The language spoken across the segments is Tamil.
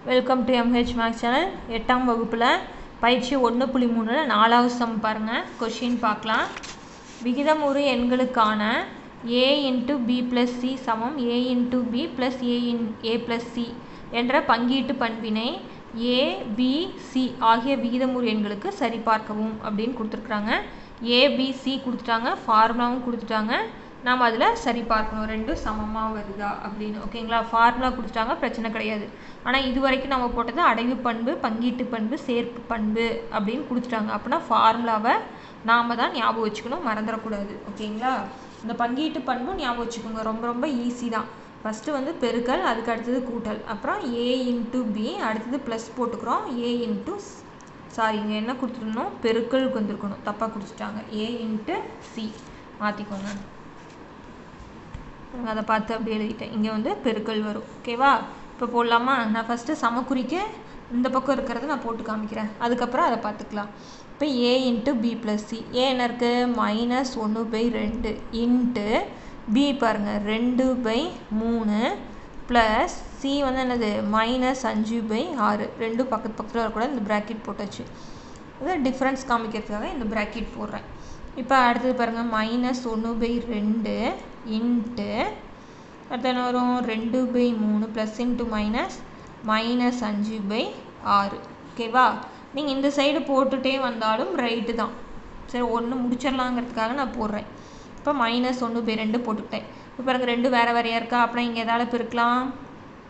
Welcome to MH maths channel. 8ஆம் வகுப்பில் பயிற்சி 1.3 4வது சம் பாருங்கள். கொஷின் பார்க்கலாம். விகிதமுறு எண்களுக்கான a × b + c சமம் a × b + a + c என்ற பங்கீட்டு பண்பினை a, b, c ஆகிய விகிதமுறு எண்களுக்கு சரிபார்க்கவும் அப்படின்னு கொடுத்துருக்குறாங்க. a, b, c கொடுத்துட்டாங்க, ஃபார்முலாவும் கொடுத்துட்டாங்க. நாம் அதில் சரி பார்க்கணும் ரெண்டும் சமமாக வருதா அப்படின்னு. ஓகேங்களா, ஃபார்முலா கொடுத்துட்டாங்க, பிரச்சனை கிடையாது. ஆனால் இது வரைக்கும் நம்ம போட்டது அடைவு பண்பு, பங்கீட்டு பண்பு, சேர்ப்பு பண்பு அப்படின்னு கொடுத்துட்டாங்க. அப்படின்னா ஃபார்முலாவை நாம் தான் ஞாபகம் வச்சுக்கணும், மறந்துடக்கூடாது. ஓகேங்களா, இந்த பங்கீட்டு பண்பும் ஞாபகம் வச்சுக்கோங்க, ரொம்ப ரொம்ப ஈஸி தான். ஃபஸ்ட்டு வந்து பெருக்கல், அதுக்கு அடுத்தது கூட்டல், அப்புறம் a × b, அடுத்தது ப்ளஸ் போட்டுக்கிறோம், a இங்கே என்ன கொடுத்துருந்தோம், பெருக்கலுக்கு வந்திருக்கணும், தப்பாக கொடுத்துட்டாங்க. a × c மாற்றிக்கோங்க. அதை பார்த்து அப்படி எழுதிட்டேன். இங்கே வந்து பெருக்கல் வரும். ஓகேவா, இப்போ போடலாமா? நான் ஃபஸ்ட்டு சமக்குறிக்கு இந்த பக்கம் இருக்கிறத நான் போட்டு காமிக்கிறேன், அதுக்கப்புறம் அதை பார்த்துக்கலாம். இப்போ a × b + c, a என்ன இருக்குது, -1/2 இன்ட்டு b பாருங்கள் 2/3 ப்ளஸ் c வந்து என்னது -5/6. ரெண்டும் பக்கத்தில் வரக்கூடாது, இந்த ப்ராக்கெட் போட்டாச்சு. அது டிஃப்ரென்ஸ் காமிக்கிறதுக்காக இந்த ப்ராக்கெட் போடுறேன். இப்போ அடுத்தது பாருங்கள், -1/2 இன்ட்டு அடுத்து என்ன வரும், 2/3 ப்ளஸ் இன்ட்டு -5/6. ஓகேவா, நீங்கள் இந்த சைடு போட்டுகிட்டே வந்தாலும் ரைட்டு தான். சரி, ஒன்று முடிச்சிடலாங்கிறதுக்காக நான் போடுறேன். இப்போ -1/2 போட்டுக்கிட்டேன். இப்போ பாருங்கள், 2 வேறு வேறையாக இருக்கா. அப்படின்னா இங்கே எதால் பெருக்கலாம்,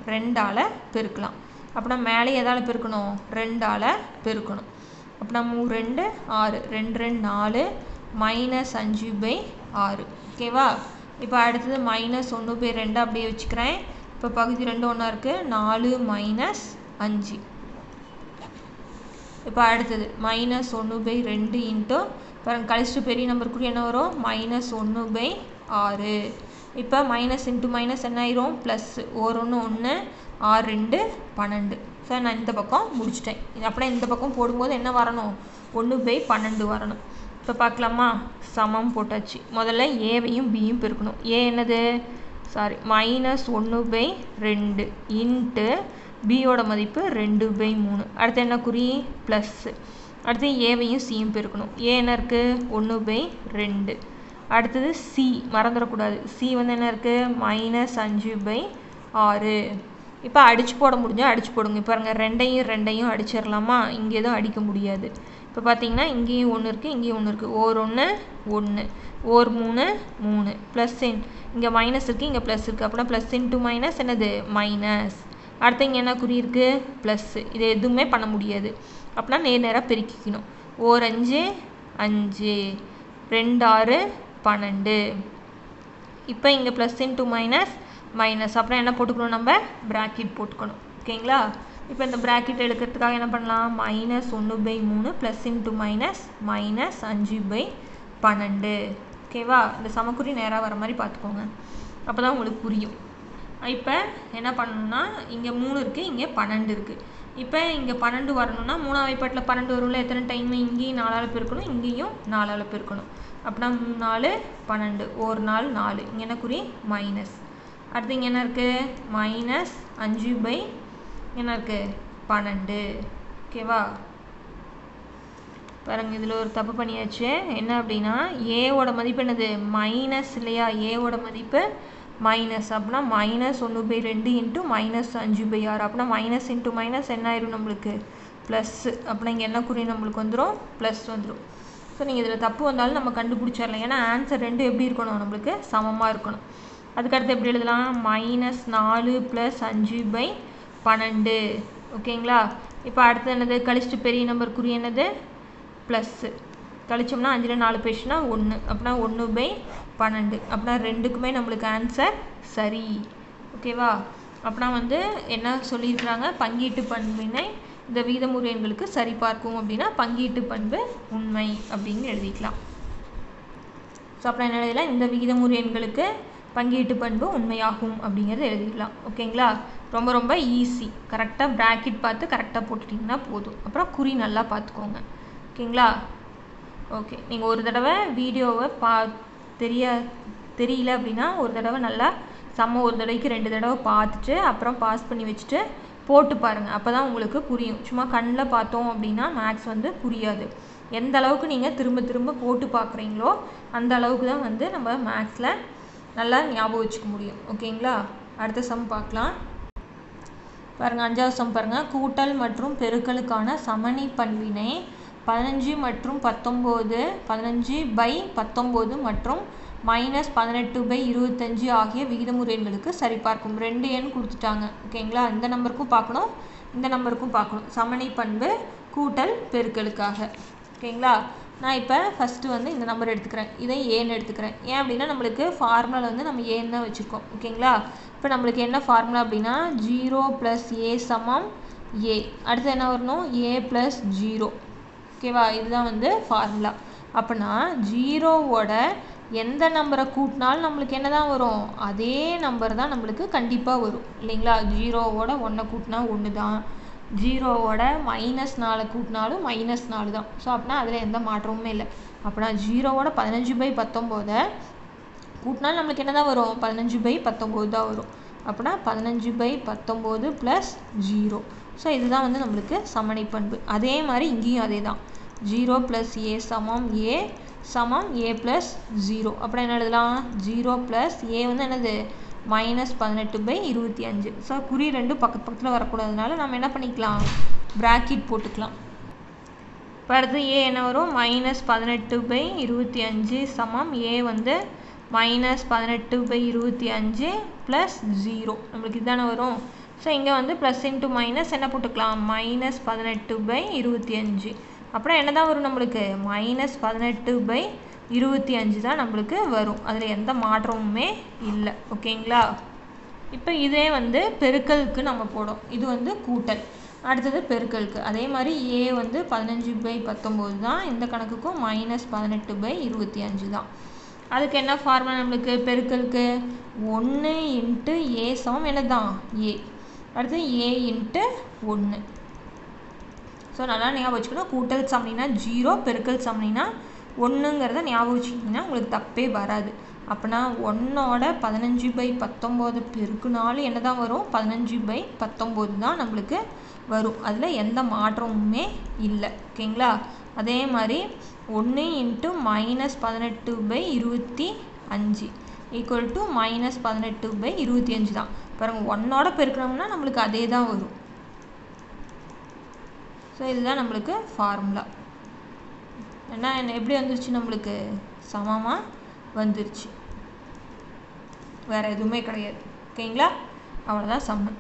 2ஆல் பெருக்கலாம். அப்படின்னா மேலே எதால் பெருக்கணும், 2ஆல் பெருக்கணும். அப்படின்னா 3 2 6, 2 2 4, -5/6. ஓகேவா, இப்போ அடுத்தது -1/2 அப்படியே வச்சுக்கிறேன். இப்போ பகுதி 2 ஒன்றா இருக்குது, 4 - 5. இப்போ அடுத்தது -1/2 இன்ட்டு பாருங்கள், கழிச்சிட்டு பெரிய நம்பருக்குரிய என்ன வரும், -1/6. இப்போ மைனஸ் இன்ட்டு மைனஸ் என்ன ஆயிரும், ப்ளஸ். 1 1 1, 6 2 12. சார் நான் இந்த பக்கம் முடிச்சிட்டேன். அப்படின்னா இந்த பக்கம் போடும்போது என்ன வரணும், 1/12 வரணும். இப்போ பார்க்கலாமா, சமம் போட்டாச்சு. முதல்ல ஏவையும் பியும் பெருக்கணும். ஏ என்னது, -1/2 இன்ட்டு பியோட மதிப்பு 2/3. அடுத்து என்ன குறி, ப்ளஸ்ஸு. அடுத்து ஏவையும் சியும் பெருக்கணும். ஏ என்ன இருக்குது, 1/2. அடுத்தது சி மறந்துடக்கூடாது, சி வந்து என்ன இருக்குது, -5/6. இப்போ அடித்து போட முடிஞ்சால் அடித்து போடுங்க. இப்போ பாருங்கள், 2யும் அடிச்சிடலாமா, இங்கே எதுவும் அடிக்க முடியாது. இப்போ பார்த்தீங்கன்னா இங்கேயும் 1 இருக்குது, இங்கேயும் 1 இருக்குது. ஓர் 1 1, ஓர் 3 3, ப்ளஸ் இங்கே மைனஸ் இருக்குது, இங்கே ப்ளஸ் இருக்குது. அப்படின்னா ப்ளஸ் இன்ட்டு மைனஸ் என்னது, மைனஸ். அடுத்து இங்கே என்ன குறி இருக்குது, ப்ளஸ்ஸு. இது எதுவுமே பண்ண முடியாது. அப்படின்னா நேராக பெருக்கிக்கணும். ஓர் 5 5, 2 6 12. இப்போ இங்கே ப்ளஸ் இன்ட்டு மைனஸ் மைனஸ். அப்புறம் என்ன போட்டுக்கணும், நம்ம ப்ராக்கெட் போட்டுக்கணும். ஓகேங்களா, இப்போ இந்த ப்ராக்கெட் எடுக்கிறதுக்காக என்ன பண்ணலாம், -1/3 ப்ளஸ் இன்ட்டு மைனஸ் -5/12. ஓகேவா, இந்த சமக்குறி நேராக வர மாதிரி பார்த்துக்கோங்க, அப்போ தான் உங்களுக்கு புரியும். இப்போ என்ன பண்ணணும்னா, இங்கே 3 இருக்குது, இங்கே 12 இருக்குது. இப்போ இங்கே 12 வரணும்னா 3ஆம் வாய்ப்பாட்டில் 12 வரும்ல, எத்தனை டைம், இங்கேயும் 4ஆல் பெருக்கணும், இங்கேயும் 4ஆல் பெருக்கணும். அப்படின்னா 3 4 12, ஒரு 4 4. இங்கே என்ன குறி, மைனஸ். அடுத்து இங்கே என்ன இருக்குது, -5 என்ன இருக்குது, 12. ஓகேவா, பாருங்கள், இதில் ஒரு தப்பு பண்ணியாச்சு. என்ன அப்படின்னா, ஏவோட மதிப்பு என்னது, மைனஸ் இல்லையா, ஏவோட மதிப்பு மைனஸ். அப்படின்னா -1/2 இன்ட்டு -5/6. அப்படின்னா மைனஸ் இன்ட்டு மைனஸ் என்ன ஆயிரும் நம்மளுக்கு, ப்ளஸ்ஸு. அப்படின்னா இங்கே என்ன குறி நம்மளுக்கு வந்துடும், ப்ளஸ் வந்துடும். ஸோ நீங்கள் இதில் தப்பு வந்தாலும் நம்ம கண்டுபிடிச்சிடலாம். ஏன்னா ஆன்சர் 2 எப்படி இருக்கணும், நம்மளுக்கு சமமாக இருக்கணும். அதுக்கடுத்து எப்படி எழுதலாம், -4 + 5/12. ஓகேங்களா, இப்போ அடுத்தது என்னது, கழிச்சிட்டு பெரிய நம்பர் குறி என்னது, ப்ளஸ்ஸு. கழிச்சோம்னா 5ல் 4 போயிடுச்சுன்னா 1. அப்படின்னா 1/12. அப்படின்னா ரெண்டுக்குமே நம்மளுக்கு ஆன்சர் சரி. ஓகேவா, அப்படின்னா வந்து என்ன சொல்லியிருக்கிறாங்க, பங்கீட்டு பண்பினை இந்த விகிதமுறு எண்களுக்கு சரி பார்க்கும் அப்படின்னா பங்கீட்டு பண்பு உண்மை அப்படின்னு எழுதிக்கலாம். ஸோ அப்புறம் என்ன எழுதலாம், இந்த விகிதமுறு எண்களுக்கு பங்கீட்டு பண்பு உண்மையாகும் அப்படிங்கிறத எழுதிக்கலாம். ஓகேங்களா, ரொம்ப ரொம்ப ஈஸி. கரெக்டாக ப்ராக்கெட் பார்த்து கரெக்டாக போட்டுட்டிங்கன்னா போதும். அப்புறம் குறி நல்லா பார்த்துக்கோங்க. ஓகேங்களா, ஓகே. நீங்கள் ஒரு தடவை வீடியோவை தெரியல அப்படின்னா ஒரு தடவை நல்லா சம்ம ஒரு தடவைக்கு 2 தடவை பார்த்துட்டு அப்புறம் பாஸ் பண்ணி வச்சுட்டு போட்டு பாருங்கள், அப்போ தான் உங்களுக்கு புரியும். சும்மா கண்ணில் பார்த்தோம் அப்படின்னா மேக்ஸ் வந்து புரியாது. எந்த அளவுக்கு நீங்கள் திரும்ப திரும்ப போட்டு பார்க்குறீங்களோ அந்த அளவுக்கு தான் வந்து நம்ம மேக்ஸில் நல்லா ஞாபகம் வச்சுக்க முடியும். ஓகேங்களா? அடுத்த சம் பார்க்கலாம். பாருங்கள், 5வது சம் பாருங்கள். கூட்டல் மற்றும் பெருக்கலுக்கான சமணி பண்பினை 15 மற்றும் 19 15/19 மற்றும் -18/25 ஆகிய விகிதமுறு எண்களுக்கு சரிபார்க்கும். 2 எண் கொடுத்துட்டாங்க. ஓகேங்களா? இந்த நம்பருக்கும் பார்க்கணும், இந்த நம்பருக்கும் பார்க்கணும். சமணி பண்பு கூட்டல் பெருக்கலுக்காக. ஓகேங்களா? நான் இப்போ ஃபஸ்ட்டு வந்து இந்த நம்பர் எடுத்துக்கிறேன், இதை ஏன்னு எடுத்துக்கிறேன். ஏன் அப்படின்னா நம்மளுக்கு ஃபார்முலா வந்து நம்ம ஏன்னு தான் வச்சுருக்கோம். ஓகேங்களா? இப்போ நம்மளுக்கு என்ன ஃபார்முலா அப்படின்னா 0 + a = a. அடுத்து என்ன வரணும்? a + 0. ஓகேவா? இதுதான் வந்து ஃபார்முலா. அப்படின்னா 0வோட எந்த நம்பரை கூட்டினாலும் நம்மளுக்கு என்ன தான் வரும்? அதே நம்பர் தான் நம்மளுக்கு கண்டிப்பாக வரும் இல்லைங்களா? 0வோட 1 கூட்டினா 1 தான், 0வோட -4 கூட்டினாலும் -4 தான். ஸோ அப்படின்னா அதில் எந்த மாற்றமுமே இல்லை. அப்படின்னா 0வோட 15/19 கூட்டினாலும் நம்மளுக்கு என்ன தான் வரும்? 15/19 தான் வரும். அப்படின்னா 15/19 + 0. ஸோ இதுதான் வந்து நம்மளுக்கு சமணி பண்பு. அதே மாதிரி இங்கேயும் அதே தான். 0 + a = a a + 0. அப்புறம் என்ன எழுதலாம்? 0 + a வந்து என்னது? -18/25. ஸோ குறி ரெண்டும் பக்கத்தில் வரக்கூடாதுனால நம்ம என்ன பண்ணிக்கலாம்? ப்ராக்கெட் போட்டுக்கலாம். இப்போ அடுத்து a என்ன வரும்? -18/25 a வந்து -18/25 + 0. நம்மளுக்கு இதுதானே வரும். ஸோ இங்கே வந்து ப்ளஸ் இன்ட்டு மைனஸ் என்ன போட்டுக்கலாம்? -18/25. அப்புறம் என்ன தான் வரும் நம்மளுக்கு? -18/25 தான் நம்மளுக்கு வரும். அதில் எந்த மாற்றமுமே இல்லை. ஓகேங்களா? இப்போ இதே வந்து பெருக்கலுக்கு நம்ம போடும். இது வந்து கூட்டல். அடுத்தது பெருக்கலுக்கு அதே மாதிரி a வந்து 15/19 தான். இந்த கணக்குக்கும் -18/25 தான். அதுக்கு என்ன ஃபார்முலா நம்மளுக்கு பெருக்கலுக்கு? 1 × a = என்ன தான்? a. அடுத்து a × 1. ஸோ நல்லா ஞாபகம் வச்சுக்கணும். கூட்டல் சமணினா 0, பெருக்கல் சமணினா 1ங்கிறத ஞாபகம் வச்சுக்கிட்டிங்கன்னா உங்களுக்கு தப்பே வராது. அப்படின்னா 1ஓட 15/19 பெருக்குனாலும் என்ன தான் வரும்? 15/19 தான் நம்மளுக்கு வரும். அதில் எந்த மாற்றமுமே இல்லை. ஓகேங்களா? அதே மாதிரி 1 × -18/25 = -18/25 தான். பாருங்கள், 1ஓட பெருக்கணும்னா நம்மளுக்கு அதே தான் வரும். ஸோ இதுதான் நம்மளுக்கு ஃபார்முலா. என்ன எப்படி வந்துருச்சு? நம்மளுக்கு சமமாக வந்துருச்சு, வேறு எதுவுமே கிடையாது. ஓகேங்களா? அவ்வளோதான் சம்மு.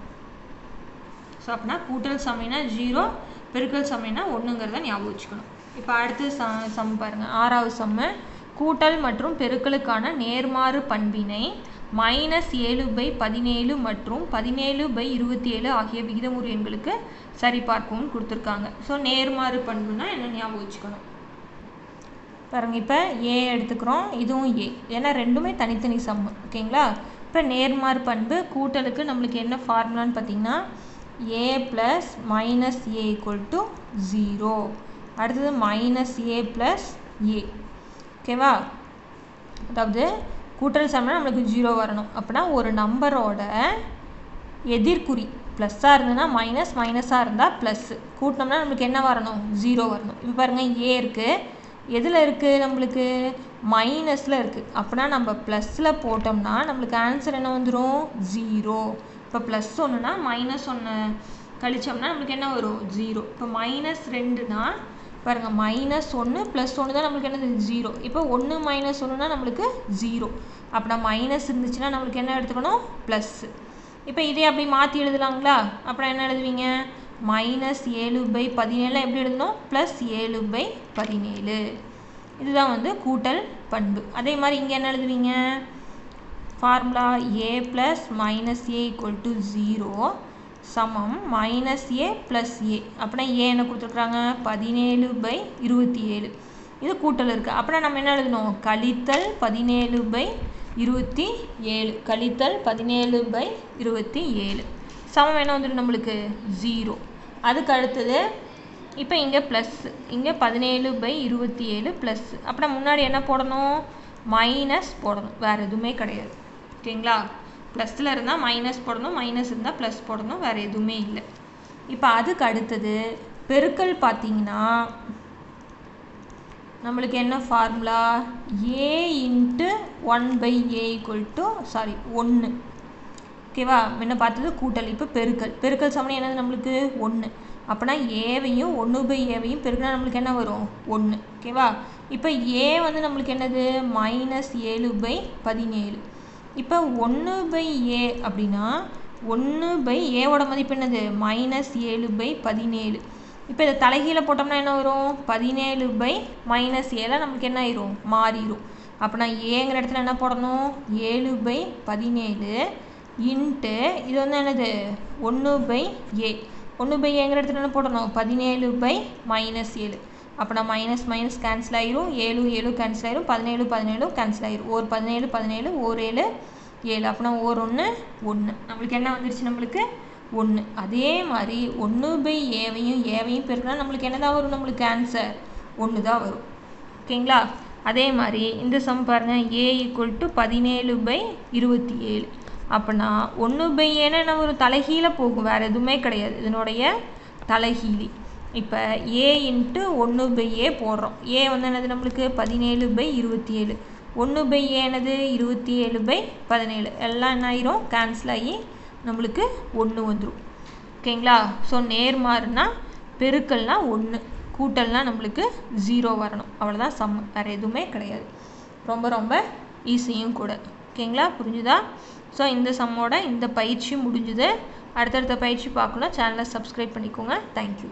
ஸோ அப்படின்னா கூட்டல் சமைனா 0, பெருக்கல் சமைனா 1ங்கிறத ஞாபகம் வச்சுக்கணும். இப்போ அடுத்து சம் பாருங்கள். 6வது சம்மு. கூட்டல் மற்றும் பெருக்கலுக்கான நேர்மாறு பண்பினை -7/17 மற்றும் 17/27 ஆகிய விகிதமுறு எண்களுக்கு சரிபார்க்கவும் கொடுத்துருக்காங்க. ஸோ நேர்மாறு பண்புனா என்ன ஞாபகம் வச்சுக்கணும். பாருங்க, இப்போ a எடுத்துக்கிறோம், இதுவும் a, ஏன்னா ரெண்டுமே தனித்தனி சம்மு. ஓகேங்களா? இப்போ நேர்மாறு பண்பு கூட்டலுக்கு நம்மளுக்கு என்ன ஃபார்முலான்னு பார்த்தீங்கன்னா a + -a = 0. அடுத்தது -a + a. ஓகேவா? அதாவது கூட்டல் சமம்னா நம்மளுக்கு 0 வரணும். அப்படின்னா ஒரு நம்பரோட எதிர்குறி ப்ளஸ்ஸாக இருந்ததுன்னா மைனஸ், மைனஸாக இருந்தால் ப்ளஸ்ஸு, கூட்டினோம்னா நம்மளுக்கு என்ன வரணும்? 0 வரணும். இப்போ பாருங்கள், a இருக்குது, எதில் இருக்குது? நம்மளுக்கு மைனஸில் இருக்குது. அப்படின்னா நம்ம ப்ளஸில் போட்டோம்னா நம்மளுக்கு ஆன்சர் என்ன வந்துடும்? 0. இப்போ ப்ளஸ் ஒன்றுனா -1 கழிச்சோம்னா நம்மளுக்கு என்ன வரும்? 0. இப்போ -2னா பாருங்கள், -1 + 1 தான் நம்மளுக்கு என்னது? 0. இப்போ 1 - 1னா நம்மளுக்கு 0. அப்படின்னா மைனஸ் இருந்துச்சுன்னா நம்மளுக்கு என்ன எடுத்துக்கணும்? ப்ளஸ்ஸு. இப்போ இதே அப்படி மாற்றி எழுதலாங்களா? அப்புறம் என்ன எழுதுவீங்க? -7/17 எப்படி எழுதணும்? +7/17. இதுதான் வந்து கூட்டல் பண்பு. அதே மாதிரி இங்கே என்ன எழுதுவீங்க? ஃபார்முலா a + -a = 0 சமம் -a + a. அப்படின்னா a என்ன கொடுத்துருக்குறாங்க? 17/27. இது கூட்டல் இருக்குது. அப்படின்னா நம்ம என்ன எழுதணும்? கழித்தல் 17/27. கழித்தல் 17/27 சமம் என்ன வந்துடும் நம்மளுக்கு? 0. அதுக்கு அடுத்தது இப்போ இங்கே ப்ளஸ், இங்கே 17/27 ப்ளஸ். அப்படின்னா முன்னாடி என்ன போடணும்? மைனஸ் போடணும், வேறு எதுவுமே கிடையாது. ஓகேங்களா? ப்ளஸில் இருந்தால் மைனஸ் போடணும், மைனஸ் இருந்தால் ப்ளஸ் போடணும், வேறு எதுவுமே இல்லை. இப்போ அதுக்கு அடுத்தது பெருக்கல் பார்த்தீங்கன்னா நம்மளுக்கு என்ன ஃபார்முலா, a இன்ட்டு 1/a = 1. ஓகேவா? முன்ன பார்த்தது கூட்டல், இப்போ பெருக்கல். பெருக்கல் சமணி என்னது நம்மளுக்கு 1. அப்போனா ஏவையும் 1/aவையும் பெருக்கினா நம்மளுக்கு என்ன வரும், 1. ஓகேவா? இப்போ a வந்து நம்மளுக்கு என்னது -7/17. இப்போ 1/a அப்படின்னா 1/aவோட மதிப்பு என்னது -7/17. இப்போ இதை தலைகீழ போட்டோம்னா என்ன வரும், 17/-7 நமக்கு என்ன ஆயிரும், மாறிடும். அப்போனா ஏங்கிற இடத்துல என்ன போடணும், 7/17 இன்ட்டு இது வந்து என்னது 1/a. 1/aங்கிற இடத்துல என்ன போடணும், 17/-7. அப்போனா மைனஸ் மைனஸ் கேன்சல் ஆயிரும், 7 7 கேன்சல் ஆயிரும், 17 17 கேன்சல் ஆயிரும். ஒரு 17 17, ஒரு 7 7. அப்போனா ஒரு 1 1. நம்மளுக்கு என்ன வந்துருச்சு, நம்மளுக்கு 1. அதே மாதிரி 1/aவையும் ஏவையும் பெருக்கினா நம்மளுக்கு என்ன தான் வரும், நம்மளுக்கு ஆன்சர் 1 தான் வரும். ஓகேங்களா? அதே மாதிரி இந்த சம் பாருங்கள், a = 17/27. அப்படின்னா 1/aன்னா என்ன வரும், தலைகீழ போகும், வேறு எதுவுமே கிடையாது, இதனுடைய தலைகீழி. இப்போ a இன்ட்டு 1/a போடுறோம். a வந்து என்னது நம்மளுக்கு 17/27. 1/a என்னது 27/17. எல்லாம் என்ன ஆயிரும், கேன்சல் ஆகி நம்மளுக்கு 1 வந்துடும். ஓகேங்களா? ஸோ நேர்மாறுனா பெருக்கல்னா 1, கூட்டல்னா நம்மளுக்கு 0 வரணும். அவ்வளோதான் சம், வேறு எதுவுமே கிடையாது. ரொம்ப ரொம்ப ஈஸியும் கூட. ஓகேங்களா? புரிஞ்சுதா? ஸோ இந்த சம்மோட இந்த பயிற்சி முடிஞ்சுது. அடுத்தடுத்த பயிற்சி பார்க்கணும், சேனலை சப்ஸ்கிரைப் பண்ணிக்கோங்க. தேங்க்யூ.